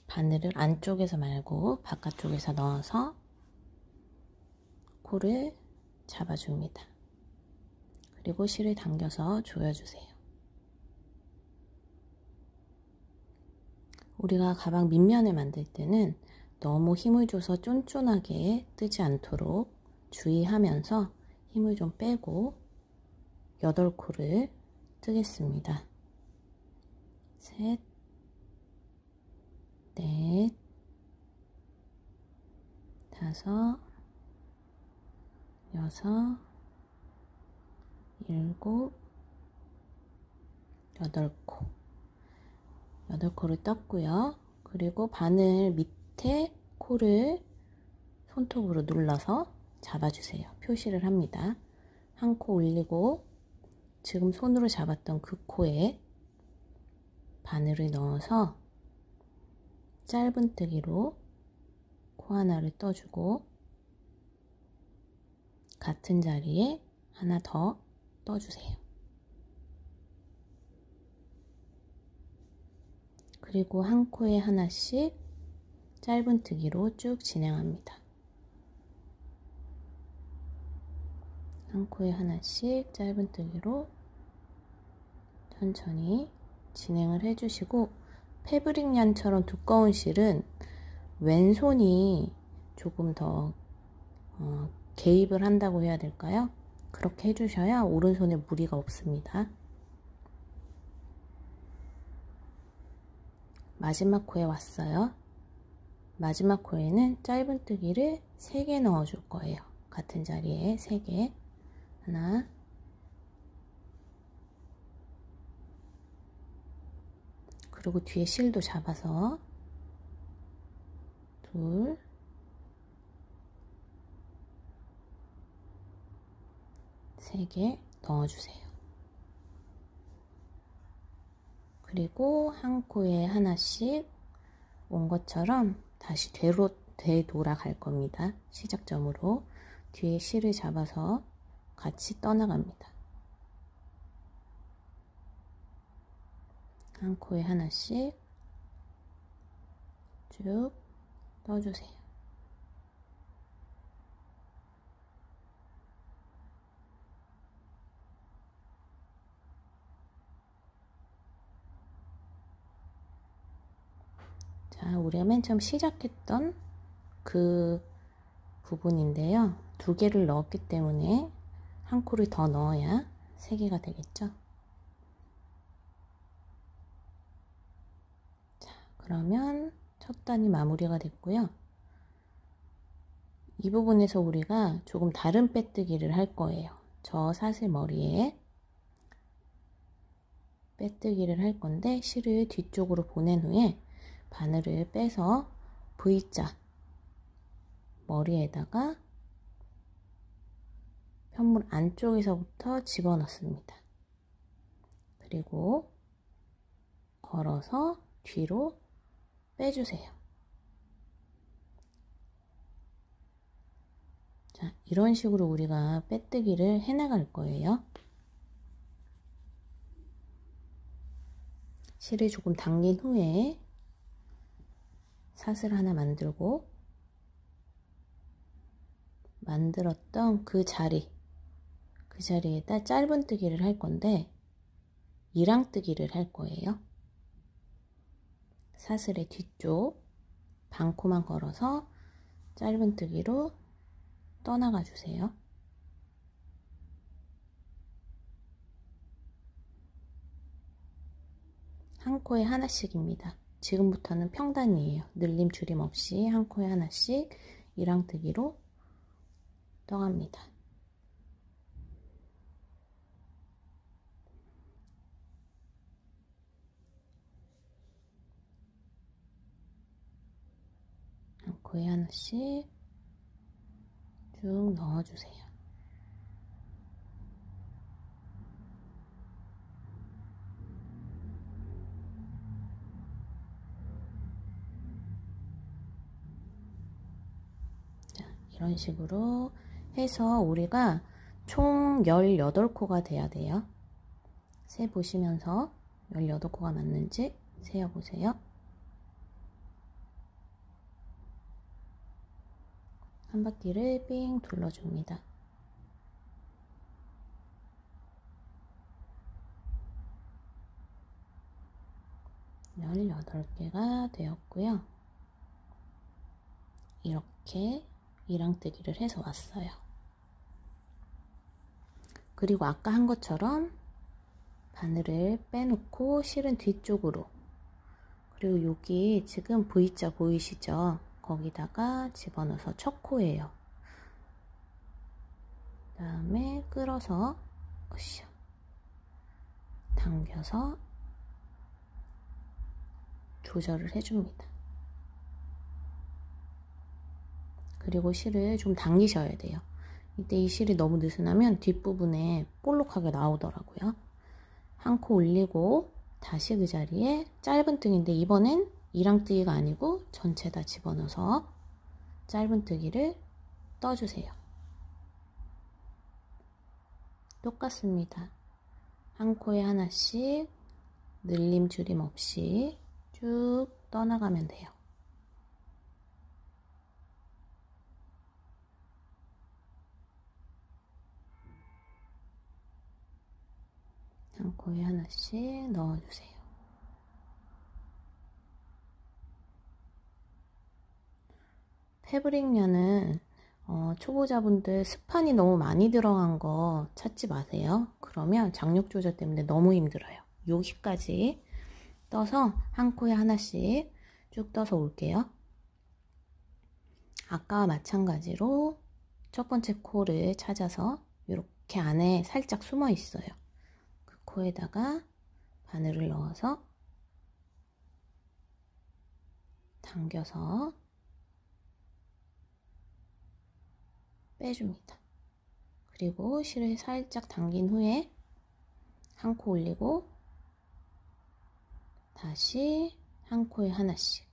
바늘을 안쪽에서 말고 바깥쪽에서 넣어서 코를 잡아줍니다. 그리고 실을 당겨서 조여주세요. 우리가 가방 밑면을 만들 때는 너무 힘을 줘서 쫀쫀하게 뜨지 않도록 주의하면서 힘을 좀 빼고 8코를 뜨겠습니다. 셋, 넷, 다섯, 여섯, 일곱, 8코. 8코를 떴고요. 그리고 바늘 밑에 코를 손톱으로 눌러서 잡아주세요. 표시를 합니다. 한 코 올리고 지금 손으로 잡았던 그 코에 바늘을 넣어서 짧은뜨기로 코 하나를 떠주고 같은 자리에 하나 더 떠주세요. 그리고 한 코에 하나씩 짧은뜨기로 쭉 진행합니다. 한 코에 하나씩 짧은뜨기로 천천히 진행을 해주시고, 패브릭 얀처럼 두꺼운 실은 왼손이 조금 더 개입을 한다고 해야 될까요? 그렇게 해주셔야 오른손에 무리가 없습니다. 마지막 코에 왔어요. 마지막 코에는 짧은뜨기를 3개 넣어 줄 거예요. 같은 자리에 3개. 하나, 그리고 뒤에 실도 잡아서 둘, 세 개 넣어주세요. 그리고 한 코에 하나씩 온 것처럼 다시 되돌아갈 겁니다. 시작점으로 뒤에 실을 잡아서 같이 떠나갑니다. 한 코에 하나씩 쭉 떠주세요. 자, 우리가 맨 처음 시작했던 그 부분인데요. 2개를 넣었기 때문에 한 코를 더 넣어야 3개가 되겠죠. 자, 그러면 첫 단이 마무리가 됐고요. 이 부분에서 우리가 조금 다른 빼뜨기를 할 거예요. 저 사슬 머리에 빼뜨기를 할 건데, 실을 뒤쪽으로 보낸 후에 바늘을 빼서 V자 머리에다가 편물 안쪽에서부터 집어넣습니다. 그리고 걸어서 뒤로 빼주세요. 자, 이런 식으로 우리가 빼뜨기를 해나갈 거예요. 실을 조금 당긴 후에 사슬 하나 만들고, 만들었던 그 자리에다 짧은뜨기를 할 건데, 이랑뜨기를 할 거예요. 사슬의 뒤쪽 반코만 걸어서 짧은뜨기로 떠나가 주세요. 한 코에 하나씩입니다. 지금부터는 평단이에요. 늘림 줄임 없이 한 코에 하나씩 이랑뜨기로 떠갑니다. 한 코에 하나씩 쭉 넣어주세요. 이런 식으로 해서 우리가 총 18코가 돼야 돼요. 세 보시면서 18코가 맞는지 세어보세요. 한 바퀴를 삥 둘러줍니다. 18개가 되었고요. 이렇게 이랑뜨기를 해서 왔어요. 그리고 아까 한 것처럼 바늘을 빼놓고 실은 뒤쪽으로, 그리고 여기 지금 V자 보이시죠? 거기다가 집어넣어서 첫 코예요. 그 다음에 끌어서 으쌰, 당겨서 조절을 해줍니다. 그리고 실을 좀 당기셔야 돼요. 이때 이 실이 너무 느슨하면 뒷부분에 볼록하게 나오더라고요. 한 코 올리고 다시 그 자리에 짧은뜨기인데 이번엔 이랑뜨기가 아니고 전체 다 집어넣어서 짧은뜨기를 떠주세요. 똑같습니다. 한 코에 하나씩 늘림 줄임 없이 쭉 떠나가면 돼요. 한 코에 하나씩 넣어주세요. 패브릭면은 초보자분들 스판이 너무 많이 들어간 거 찾지 마세요. 그러면 장력 조절 때문에 너무 힘들어요. 여기까지 떠서 한 코에 하나씩 쭉 떠서 올게요. 아까와 마찬가지로 첫 번째 코를 찾아서 이렇게 안에 살짝 숨어 있어요. 그 코에다가 바늘을 넣어서 당겨서 빼줍니다. 그리고 실을 살짝 당긴 후에 한 코 올리고 다시 한 코에 하나씩,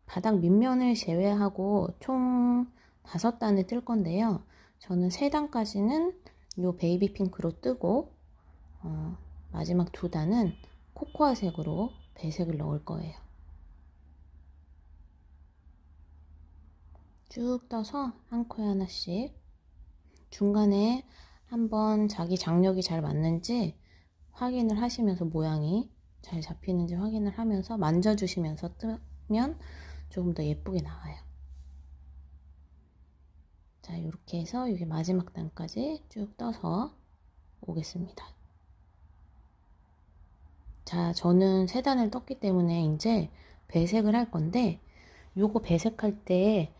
바닥 밑면을 제외하고 총 5단을 뜰 건데요. 저는 3단까지는 요 베이비 핑크로 뜨고 마지막 2단은 코코아 색으로 배색을 넣을 거예요. 쭉 떠서 한 코에 하나씩, 중간에 한번 자기 장력이 잘 맞는지 확인을 하시면서 모양이 잘 잡히는지 확인을 하면서 만져주시면서 뜨면 조금 더 예쁘게 나와요. 자, 이렇게 해서 여기 마지막 단까지 쭉 떠서 오겠습니다. 자, 저는 3단을 떴기 때문에 이제 배색을 할 건데, 요거 배색할 때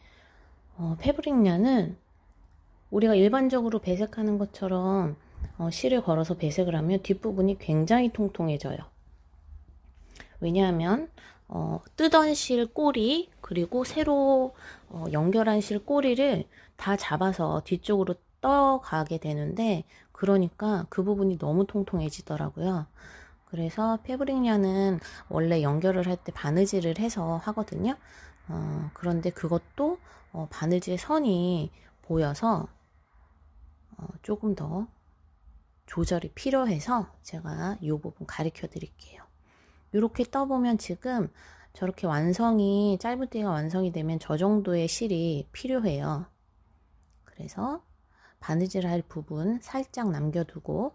패브릭면은 우리가 일반적으로 배색하는 것처럼 실을 걸어서 배색을 하면 뒷부분이 굉장히 통통해져요. 왜냐하면 뜨던 실 꼬리, 그리고 새로 연결한 실 꼬리를 다 잡아서 뒤쪽으로 떠가게 되는데, 그러니까 그 부분이 너무 통통해지더라고요. 그래서 패브릭면은 원래 연결을 할 때 바느질을 해서 하거든요. 그런데 그것도 바느질 선이 보여서 조금 더 조절이 필요해서 제가 이 부분 가르쳐 드릴게요. 이렇게 떠보면 지금 저렇게 완성이, 짧은뜨기가 완성이 되면 저 정도의 실이 필요해요. 그래서 바느질 할 부분 살짝 남겨두고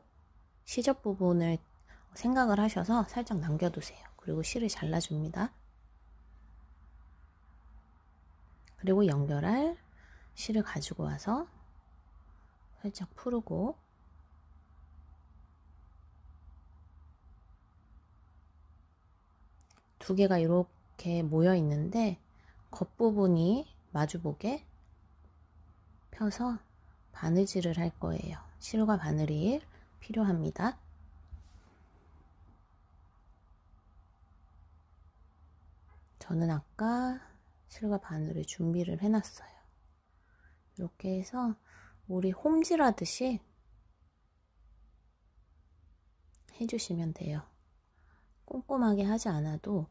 시접 부분을 생각을 하셔서 살짝 남겨두세요. 그리고 실을 잘라줍니다. 그리고 연결할 실을 가지고 와서 살짝 풀고, 두 개가 이렇게 모여 있는데 겉부분이 마주보게 펴서 바느질을 할 거예요. 실과 바늘이 필요합니다. 저는 아까 실과 바늘을 준비를 해놨어요. 이렇게 해서 우리 홈질하듯이 해주시면 돼요. 꼼꼼하게 하지 않아도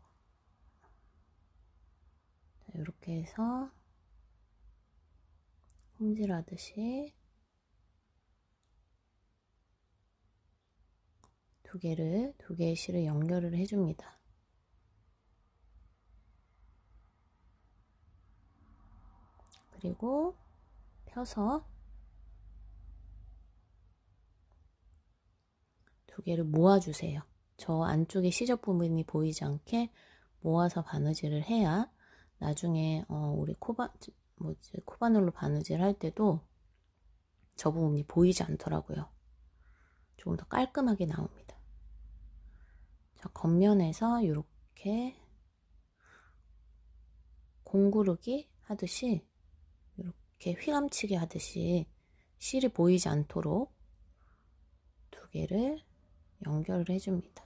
이렇게 해서 홈질하듯이 두 개의 실을 연결을 해줍니다. 그리고 펴서 두 개를 모아주세요. 저 안쪽에 시접 부분이 보이지 않게 모아서 바느질을 해야 나중에 우리 코바늘로 바느질 할 때도 저 부분이 보이지 않더라고요. 조금 더 깔끔하게 나옵니다. 자, 겉면에서 이렇게 공구르기 하듯이 이렇게 휘감치기 하듯이 실이 보이지 않도록 두 개를 연결을 해줍니다.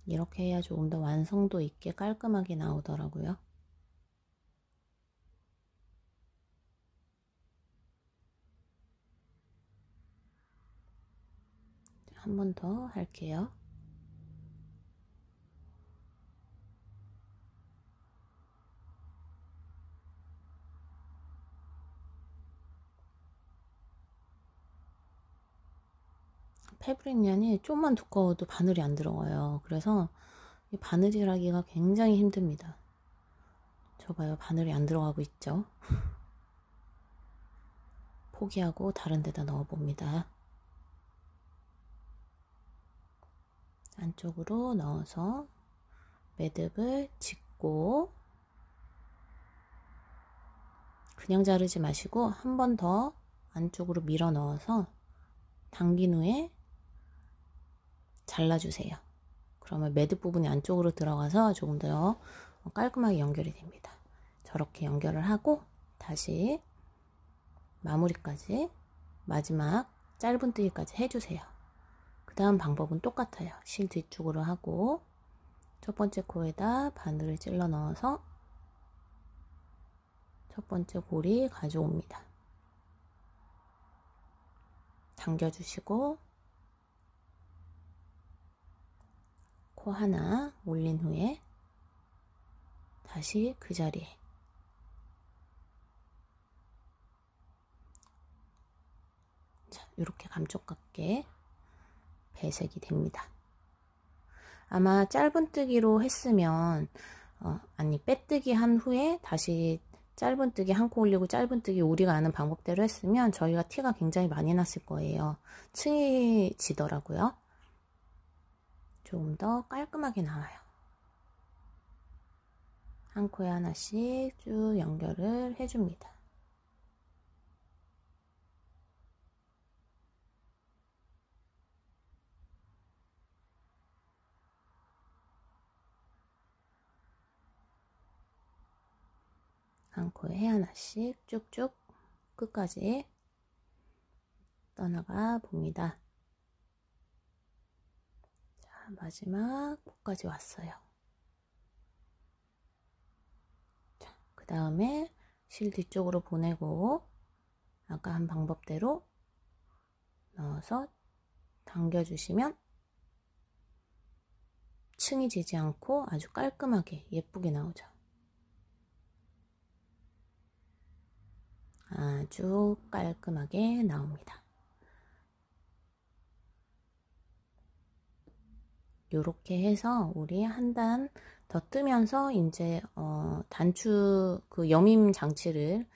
이렇게 해야 조금 더 완성도 있게 깔끔하게 나오더라고요. 한 번 더 할게요. 패브릭 란이 좀만 두꺼워도 바늘이 안 들어가요. 그래서 이 바느질하기가 굉장히 힘듭니다. 저 봐요, 바늘이 안 들어가고 있죠. 포기하고 다른 데다 넣어 봅니다. 안쪽으로 넣어서 매듭을 짓고 그냥 자르지 마시고 한 번 더 안쪽으로 밀어 넣어서 당긴 후에 잘라주세요. 그러면 매듭 부분이 안쪽으로 들어가서 조금 더 깔끔하게 연결이 됩니다. 저렇게 연결을 하고 다시 마무리까지 마지막 짧은뜨기까지 해주세요. 그 다음 방법은 똑같아요. 실 뒤쪽으로 하고 첫 번째 코에다 바늘을 찔러 넣어서 첫 번째 고리 가져옵니다. 당겨주시고 코 하나 올린 후에 다시 그 자리에 자, 이렇게 감쪽같게 배색이 됩니다. 아마 짧은뜨기로 했으면 아니 빼뜨기 한 후에 다시 짧은뜨기 한 코 올리고 짧은뜨기 우리가 아는 방법대로 했으면 저희가 티가 굉장히 많이 났을 거예요. 층이 지더라고요. 조금 더 깔끔하게 나와요. 한 코에 하나씩 쭉 연결을 해줍니다. 한 코에 하나씩 쭉쭉 끝까지 떠나가 봅니다. 자, 마지막 코까지 왔어요. 자, 그 다음에 실 뒤쪽으로 보내고 아까 한 방법대로 넣어서 당겨주시면 층이 지지 않고 아주 깔끔하게 예쁘게 나오죠. 아주 깔끔하게 나옵니다. 요렇게 해서 우리 한 단 더 뜨면서 이제 단추 그 여밈 장치를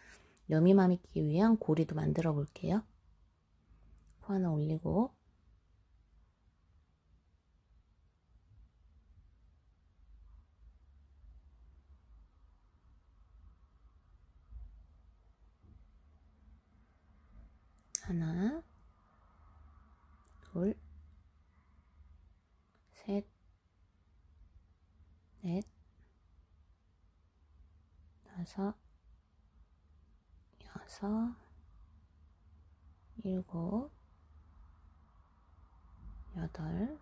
여밈하기 위한 고리도 만들어 볼게요. 코 하나 올리고 하나 둘 셋 넷 다섯 여섯 일곱 여덟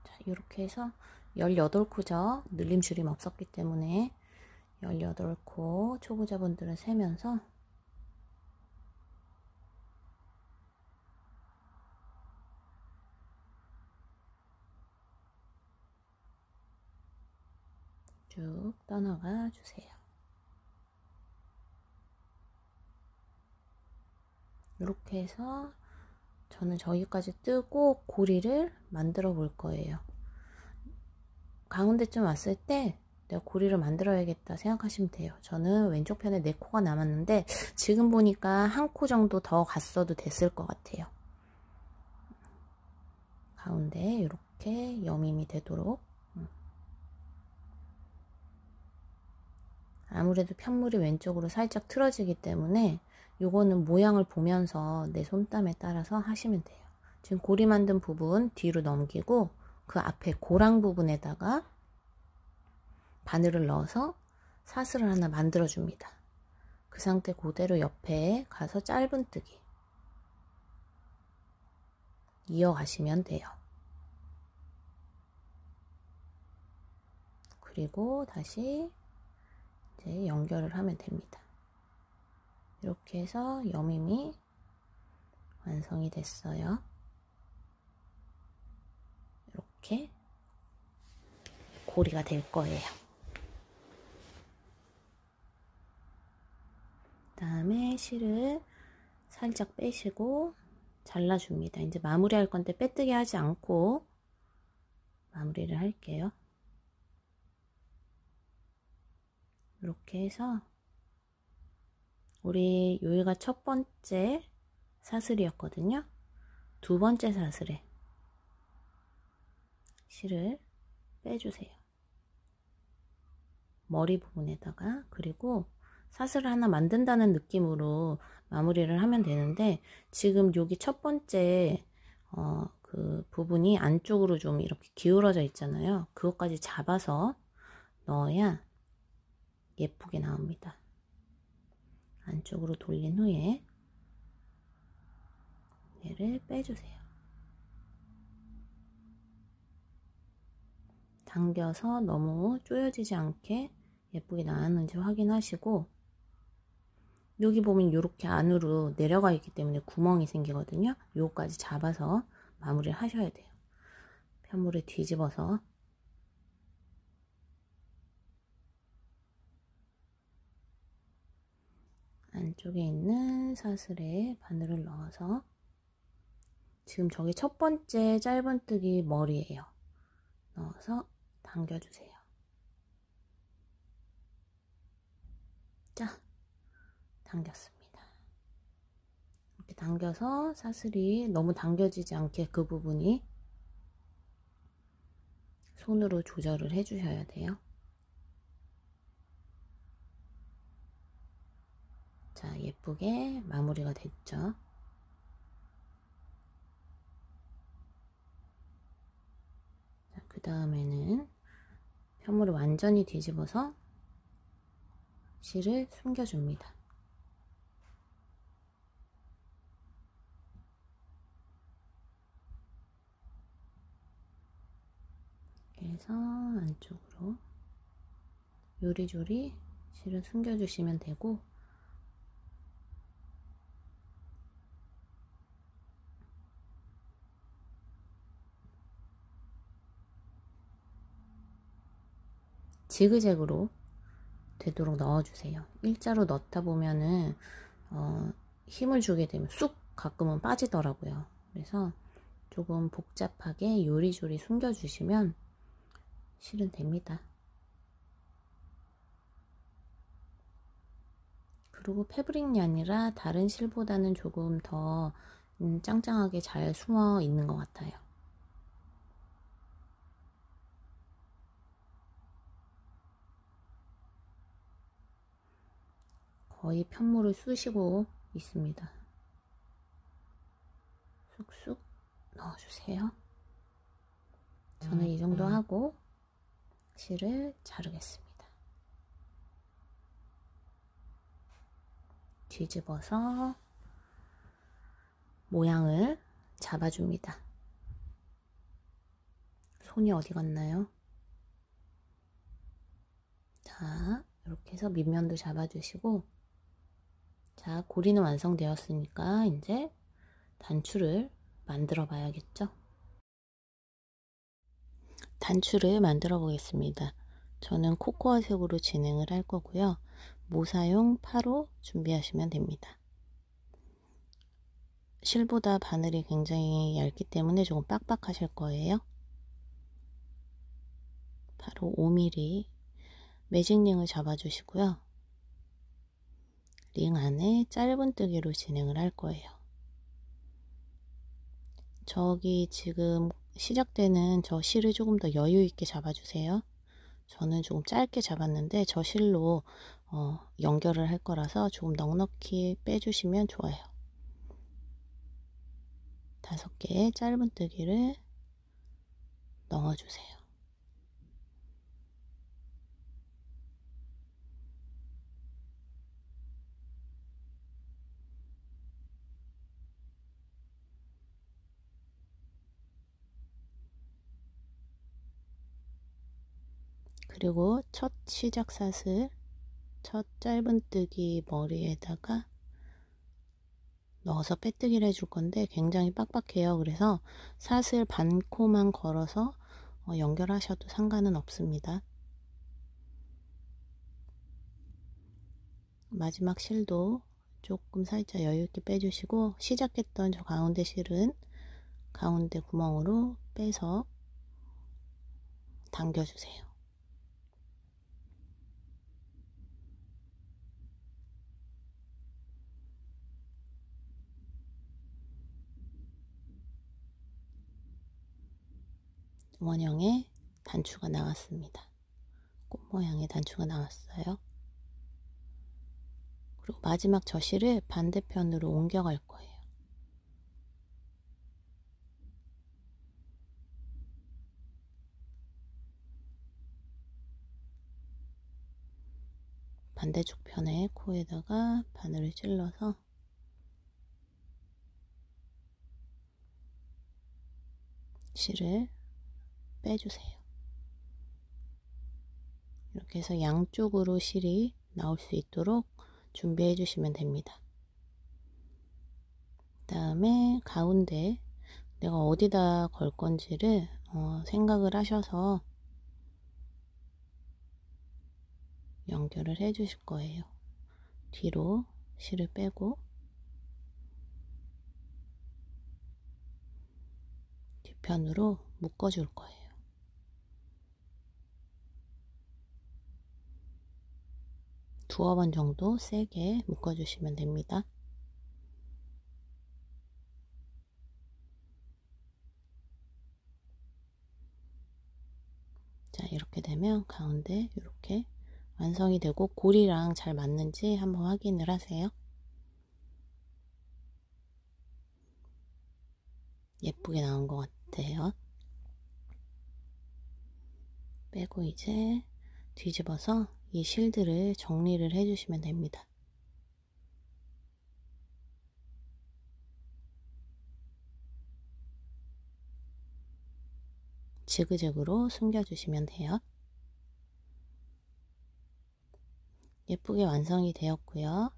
자, 이렇게 해서 18코죠. 늘림 줄임 없었기 때문에 18코 초보자분들은 세면서 쭉 떠나가 주세요. 이렇게 해서 저는 저기까지 뜨고 고리를 만들어 볼 거예요. 가운데쯤 왔을 때 내가 고리를 만들어야겠다 생각하시면 돼요. 저는 왼쪽 편에 4코가 남았는데 지금 보니까 1코 정도 더 갔어도 됐을 것 같아요. 가운데 이렇게 여밈이 되도록. 아무래도 편물이 왼쪽으로 살짝 틀어지기 때문에 요거는 모양을 보면서 내 손땀에 따라서 하시면 돼요. 지금 고리 만든 부분 뒤로 넘기고 그 앞에 고랑 부분에다가 바늘을 넣어서 사슬을 하나 만들어 줍니다. 그 상태 그대로 옆에 가서 짧은뜨기 이어가시면 돼요. 그리고 다시 이제 연결을 하면 됩니다. 이렇게 해서 여밈이 완성이 됐어요. 이렇게 고리가 될 거예요. 그다음에 실을 살짝 빼시고 잘라줍니다. 이제 마무리할 건데 빼뜨기 하지 않고 마무리를 할게요. 이렇게 해서 우리 여기가 첫 번째 사슬이었거든요. 두 번째 사슬에 실을 빼주세요. 머리 부분에다가. 그리고 사슬을 하나 만든다는 느낌으로 마무리를 하면 되는데 지금 여기 첫 번째 그 부분이 안쪽으로 좀 이렇게 기울어져 있잖아요. 그것까지 잡아서 넣어야 예쁘게 나옵니다. 안쪽으로 돌린 후에 얘를 빼주세요. 당겨서 너무 조여지지 않게 예쁘게 나왔는지 확인하시고, 여기 보면 이렇게 안으로 내려가 있기 때문에 구멍이 생기거든요. 요거까지 잡아서 마무리를 하셔야 돼요. 편물을 뒤집어서 안쪽에 있는 사슬에 바늘을 넣어서, 지금 저기 첫 번째 짧은뜨기 머리예요. 넣어서 당겨주세요. 자, 당겼습니다. 이렇게 당겨서 사슬이 너무 당겨지지 않게 그 부분이 손으로 조절을 해 주셔야 돼요. 자, 예쁘게 마무리가 됐죠. 그 다음에는 편물을 완전히 뒤집어서 실을 숨겨줍니다. 그래서 안쪽으로 요리조리 실을 숨겨주시면 되고, 지그재그로 되도록 넣어주세요. 일자로 넣다 보면은 힘을 주게 되면 쑥 가끔은 빠지더라고요. 그래서 조금 복잡하게 요리조리 숨겨주시면 실은 됩니다. 그리고 패브릭이 아니라 다른 실보다는 조금 더 짱짱하게 잘 숨어 있는 것 같아요. 거의 편물을 쑤시고 있습니다. 쑥쑥 넣어주세요. 저는 이 정도 하고 실을 자르겠습니다. 뒤집어서 모양을 잡아줍니다. 손이 어디 갔나요? 자, 이렇게 해서 밑면도 잡아주시고, 자, 고리는 완성되었으니까 이제 단추를 만들어 봐야겠죠? 단추를 만들어 보겠습니다. 저는 코코아색으로 진행을 할 거고요. 모사용 파로 준비하시면 됩니다. 실보다 바늘이 굉장히 얇기 때문에 조금 빡빡하실 거예요. 바로 5mm 매직링을 잡아주시고요. 링 안에 짧은뜨기로 진행을 할 거예요. 저기 지금 시작되는 저 실을 조금 더 여유 있게 잡아주세요. 저는 조금 짧게 잡았는데 저 실로 연결을 할 거라서 조금 넉넉히 빼주시면 좋아요. 5개의 짧은뜨기를 넣어주세요. 그리고 첫 시작 사슬, 첫 짧은뜨기 머리에다가 넣어서 빼뜨기를 해줄 건데 굉장히 빡빡해요. 그래서 사슬 반코만 걸어서 연결하셔도 상관은 없습니다. 마지막 실도 조금 살짝 여유있게 빼주시고 시작했던 저 가운데 실은 가운데 구멍으로 빼서 당겨주세요. 원형의 단추가 나왔습니다. 꽃 모양의 단추가 나왔어요. 그리고 마지막 저 실을 반대편으로 옮겨갈 거예요. 반대쪽 편에 코에다가 바늘을 찔러서 실을 빼주세요. 이렇게 해서 양쪽으로 실이 나올 수 있도록 준비해 주시면 됩니다. 그 다음에 가운데 내가 어디다 걸 건지를 생각을 하셔서 연결을 해 주실 거예요. 뒤로 실을 빼고 뒤편으로 묶어 줄 거예요. 두어 번 정도 세게 묶어 주시면 됩니다. 자, 이렇게 되면 가운데 이렇게 완성이 되고 고리랑 잘 맞는지 한번 확인을 하세요. 예쁘게 나온 것 같아요. 빼고 이제 뒤집어서 이 실들을 정리를 해주시면 됩니다. 지그재그로 숨겨주시면 돼요. 예쁘게 완성이 되었고요.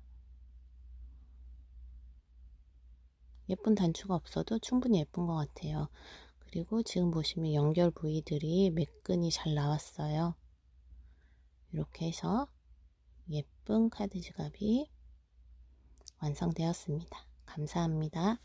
예쁜 단추가 없어도 충분히 예쁜 것 같아요. 그리고 지금 보시면 연결 부위들이 매끈이 잘 나왔어요. 이렇게 해서 예쁜 카드 지갑이 완성되었습니다. 감사합니다.